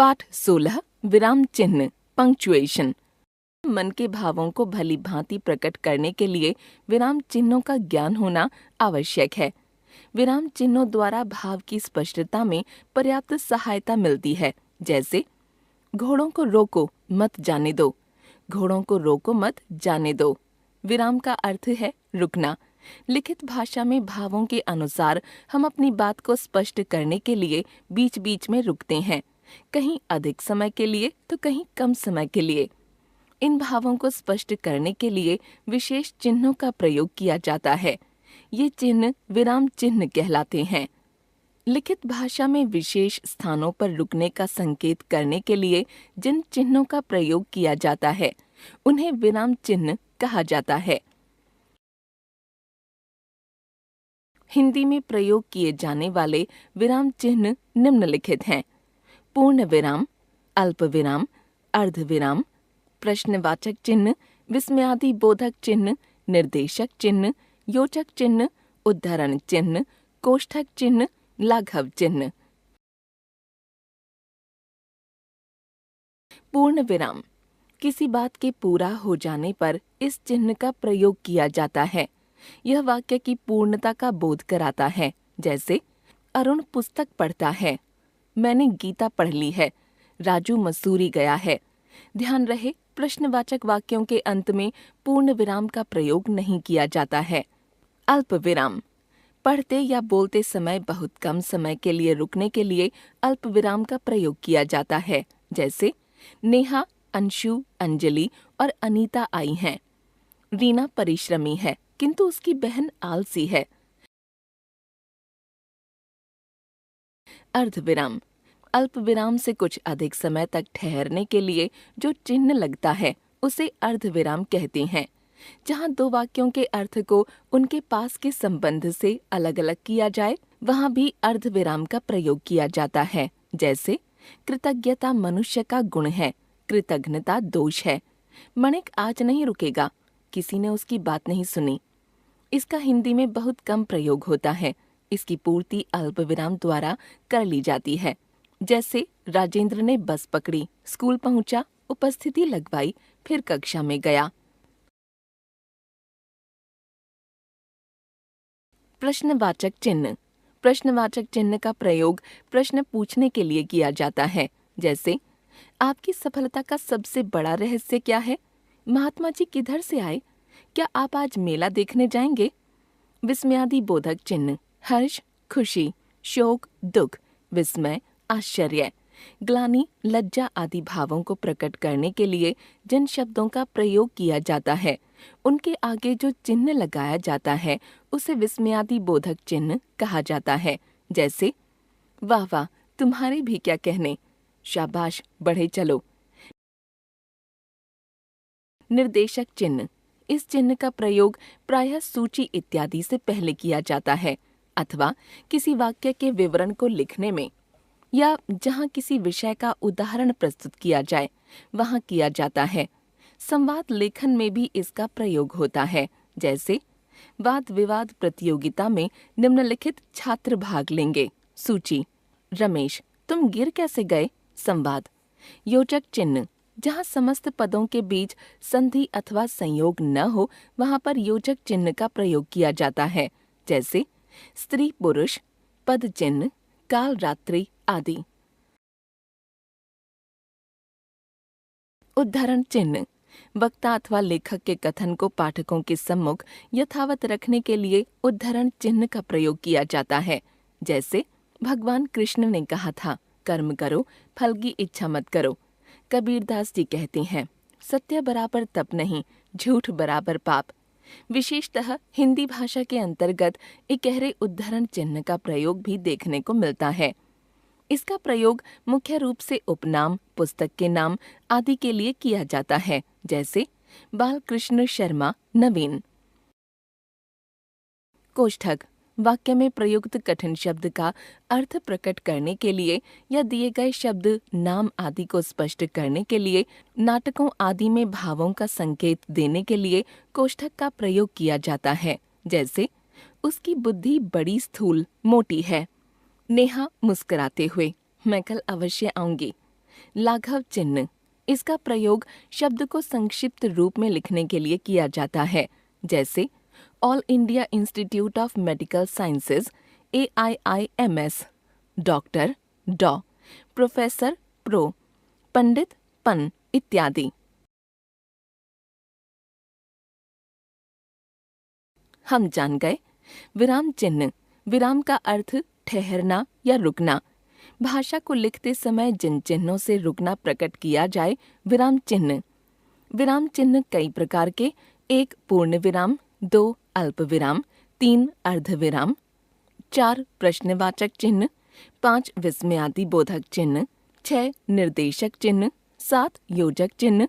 पाठ 16 विराम चिन्ह पंक्चुएशन। मन के भावों को भली भांति प्रकट करने के लिए विराम चिन्हों का ज्ञान होना आवश्यक है। विराम चिन्हों द्वारा भाव की स्पष्टता में पर्याप्त सहायता मिलती है। जैसे घोड़ों को रोको मत जाने दो, घोड़ों को रोको मत जाने दो। विराम का अर्थ है रुकना। लिखित भाषा में भावों के अनुसार हम अपनी बात को स्पष्ट करने के लिए बीच बीच में रुकते हैं, कहीं अधिक समय के लिए तो कहीं कम समय के लिए। इन भावों को स्पष्ट करने के लिए विशेष चिन्हों का प्रयोग किया जाता है। ये चिन्ह विराम चिन्ह कहलाते हैं। लिखित भाषा में विशेष स्थानों पर रुकने का संकेत करने के लिए जिन चिन्हों का प्रयोग किया जाता है उन्हें विराम चिन्ह कहा जाता है। हिंदी में प्रयोग किए जाने वाले विराम चिन्ह निम्नलिखित हैं: पूर्ण विराम, अल्प विराम, अर्ध विराम, प्रश्नवाचक चिन्ह, विस्मयादि बोधक चिन्ह, निर्देशक चिन्ह, योजक चिन्ह, उद्धरण चिन्ह, कोष्ठक चिन्ह, लाघव चिन्ह। पूर्ण विराम, किसी बात के पूरा हो जाने पर इस चिन्ह का प्रयोग किया जाता है। यह वाक्य की पूर्णता का बोध कराता है। जैसे अरुण पुस्तक पढ़ता है, मैंने गीता पढ़ ली है, राजू मसूरी गया है। ध्यान रहे, प्रश्नवाचक वाक्यों के अंत में पूर्ण विराम का प्रयोग नहीं किया जाता है। अल्प विराम, पढ़ते या बोलते समय बहुत कम समय के लिए रुकने के लिए अल्प विराम का प्रयोग किया जाता है। जैसे नेहा, अंशु, अंजलि और अनीता आई हैं। रीना परिश्रमी है किंतु उसकी बहन आलसी है। अर्ध विराम, अल्प विराम से कुछ अधिक समय तक ठहरने के लिए जो चिन्ह लगता है उसे अर्ध विराम कहते हैं। जहाँ दो वाक्यों के अर्थ को उनके पास के संबंध से अलग अलग किया जाए वहाँ भी अर्ध विराम का प्रयोग किया जाता है। जैसे कृतज्ञता मनुष्य का गुण है, कृतघ्नता दोष है। मणिक आज नहीं रुकेगा, किसी ने उसकी बात नहीं सुनी। इसका हिंदी में बहुत कम प्रयोग होता है। इसकी पूर्ति अल्प विराम द्वारा कर ली जाती है। जैसे राजेंद्र ने बस पकड़ी, स्कूल पहुंचा, उपस्थिति लगवाई, फिर कक्षा में गया। प्रश्नवाचक चिन्ह, प्रश्नवाचक चिन्ह का प्रयोग प्रश्न पूछने के लिए किया जाता है। जैसे आपकी सफलता का सबसे बड़ा रहस्य क्या है? महात्मा जी किधर से आए? क्या आप आज मेला देखने जाएंगे? विस्मयादि बोधक चिन्ह, हर्ष, खुशी, शोक, दुख, विस्मय, आश्चर्य, ग्लानि, लज्जा आदि भावों को प्रकट करने के लिए जिन शब्दों का प्रयोग किया जाता है उनके आगे जो चिन्ह लगाया जाता है उसे विस्मयादि बोधक चिन्ह कहा जाता है। जैसे वाह वाह, तुम्हारे भी क्या कहने, शाबाश, बढ़े चलो। निर्देशक चिन्ह, इस चिन्ह का प्रयोग प्रायः सूची इत्यादि से पहले किया जाता है अथवा किसी वाक्य के विवरण को लिखने में या जहाँ किसी विषय का उदाहरण प्रस्तुत किया जाए वहाँ किया जाता है। संवाद लेखन में भी इसका प्रयोग होता है। जैसे वाद विवाद प्रतियोगिता में निम्नलिखित छात्र भाग लेंगे। सूची, रमेश, तुम गिर कैसे गए? संवाद। योजक चिन्ह, जहाँ समस्त पदों के बीच संधि अथवा संयोग न हो वहाँ पर योजक चिन्ह का प्रयोग किया जाता है। जैसे स्त्री पुरुष, पद चिन्ह, काल रात्रि आदि। उद्धरण चिन्ह, वक्ता अथवा लेखक के कथन को पाठकों के सम्मुख यथावत रखने के लिए उद्धरण चिन्ह का प्रयोग किया जाता है। जैसे भगवान कृष्ण ने कहा था, कर्म करो, फल की इच्छा मत करो। कबीरदास जी कहते हैं, सत्य बराबर तप नहीं, झूठ बराबर पाप। विशेषतः हिंदी भाषा के अंतर्गत इकहरे उद्धरण चिन्ह का प्रयोग भी देखने को मिलता है। इसका प्रयोग मुख्य रूप से उपनाम, पुस्तक के नाम आदि के लिए किया जाता है। जैसे बालकृष्ण शर्मा, नवीन। कोष्ठक, वाक्य में प्रयुक्त कठिन शब्द का अर्थ प्रकट करने के लिए या दिए गए शब्द, नाम आदि को स्पष्ट करने के लिए, नाटकों आदि में भावों का संकेत देने के लिए कोष्ठक का प्रयोग किया जाता है। जैसे उसकी बुद्धि बड़ी स्थूल मोटी है। नेहा मुस्कुराते हुए, मैं कल अवश्य आऊंगी। लाघव चिन्ह, इसका प्रयोग शब्द को संक्षिप्त रूप में लिखने के लिए किया जाता है, जैसे all India institute of medical sciences AIIMS, doctor डॉ, प्रोफेसर प्रो, पंडित पन इत्यादि। हम जान गए विराम चिन्ह। विराम का अर्थ ठहरना या रुकना। भाषा को लिखते समय जिन चिन्हों से रुकना प्रकट किया जाए, विराम चिन्ह। विराम चिन्ह कई प्रकार के: 1 पूर्ण विराम, 2 अल्प विराम, 3 अर्ध विराम, 4 प्रश्नवाचक चिन्ह, 5 विस्मयादि बोधक चिन्ह, 6 निर्देशक चिन्ह, 7 योजक चिन्ह,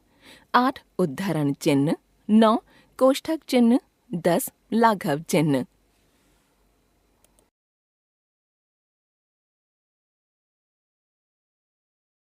8 उद्धरण चिन्ह, 9 कोष्ठक चिन्ह, 10 लाघव चिन्ह।